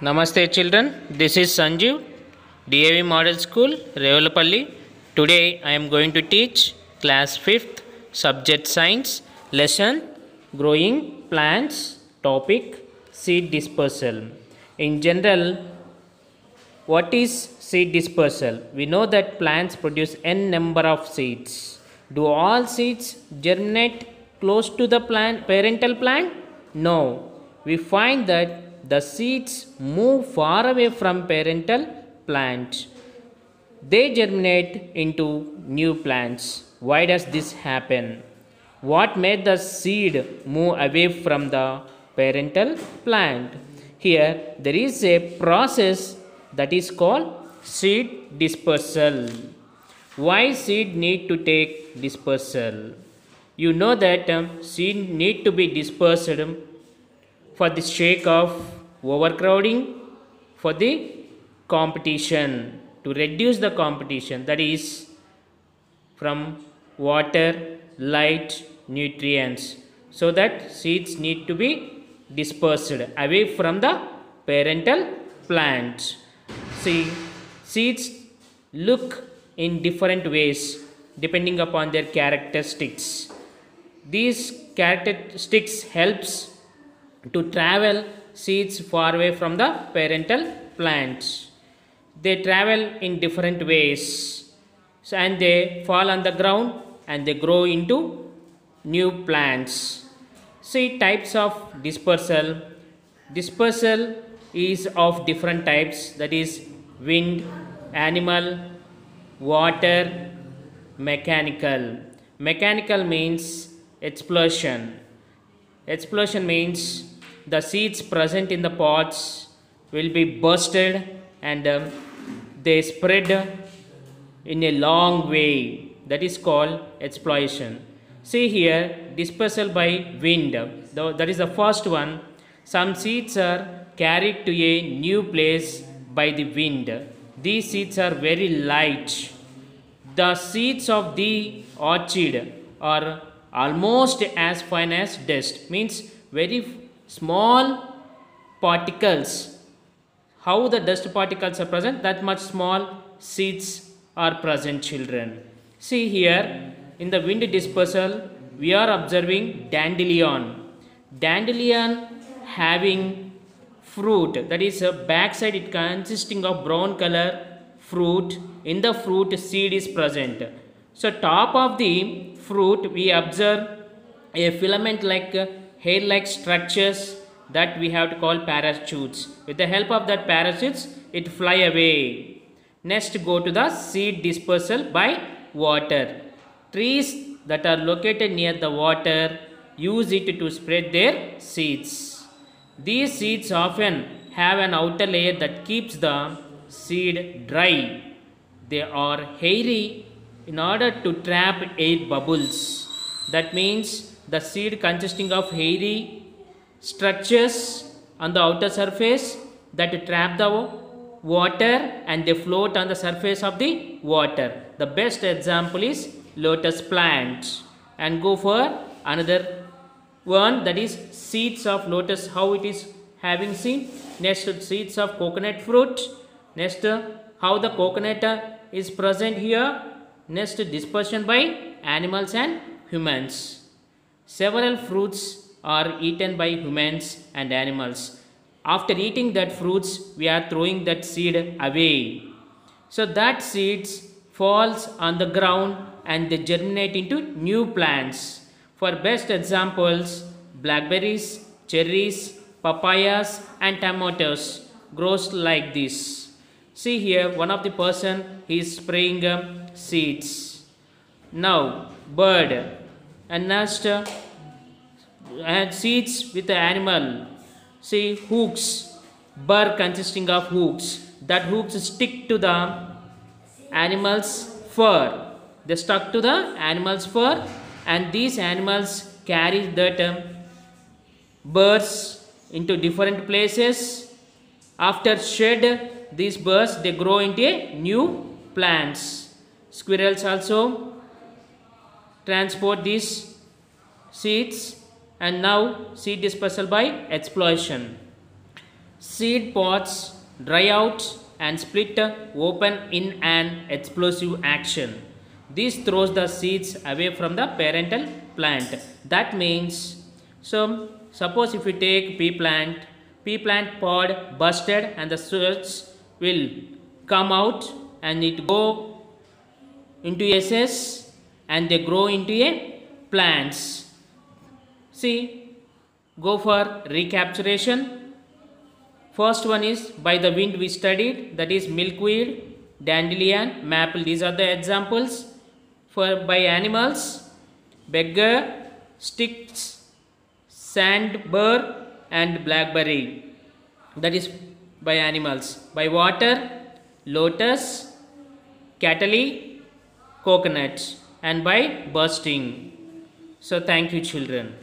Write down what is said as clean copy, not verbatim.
Namaste children, this is Sanjeev, DAV Model School, Revalapalli. Today I am going to teach class 5th subject science lesson growing plants topic seed dispersal. In general, what is seed dispersal? We know that plants produce n number of seeds. Do all seeds germinate close to the parental plant? No. We find that the seeds move far away from parental plant. They germinate into new plants. Why does this happen? What made the seed move away from the parental plant? Here there is a process that is called seed dispersal. Why seed need to take dispersal? You know that seed need to be dispersed for the sake of overcrowding, for the competition, to reduce the competition, that is from water, light, nutrients, so that seeds need to be dispersed away from the parental plant. See, seeds look in different ways depending upon their characteristics. These characteristics helps to travel seeds far away from the parental plants. They travel in different ways, and they fall on the ground and they grow into new plants. See, types of dispersal. Dispersal is of different types, that is wind, animal, water, mechanical. Mechanical means explosion. Explosion means the seeds present in the pods will be bursted and they spread in a long way. That is called explosion. See here, dispersal by wind. That is the first one. Some seeds are carried to a new place by the wind. These seeds are very light. The seeds of the orchid are almost as fine as dust, means very small particles. How the dust particles are present, that much small seeds are present, children. See here, in the wind dispersal, we are observing dandelion. Dandelion having fruit, that is a backside, it consisting of brown color fruit. In the fruit, seed is present. So top of the fruit we observe a filament like hair like structures that we have to call parachutes. With the help of that parachutes, it fly away. Next, go to the seed dispersal by water. Trees that are located near the water use it to spread their seeds. These seeds often have an outer layer that keeps the seed dry. They are hairy in order to trap air bubbles. That means the seed consisting of hairy structures on the outer surface that trap the water and they float on the surface of the water. The best example is lotus plant. And go for another one, that is seeds of lotus, how it is having seed. Next, seeds of coconut fruit. Next, how the coconut is present here. Next, dispersion by animals and humans. Several fruits are eaten by humans and animals. After eating that fruits, we are throwing that seed away. So that seeds falls on the ground and they germinate into new plants. For best examples, blackberries, cherries, papayas and tomatoes grows like this. See here, one of the person is spraying seeds. Now bird, and next and seeds with the animal. See, hooks, burr consisting of hooks. That hooks stick to the animal's fur. They stuck to the animal's fur, and these animals carry that burrs into different places. After shed these burrs, they grow into new plants. Squirrels also transport these seeds, and now seed dispersal by explosion. Seed pods dry out and split open in an explosive action. This throws the seeds away from the parental plant. That means, so suppose if we take pea plant pod busted and the seeds will come out and it go into SS and they grow into a plants. See, go for recapturation. First one is by the wind we studied, that is milkweed, dandelion, maple. These are the examples. For by animals, beggar, sticks, sandburr and blackberry. That is by animals. By water, lotus, cattle, coconuts, and by bursting. So thank you children.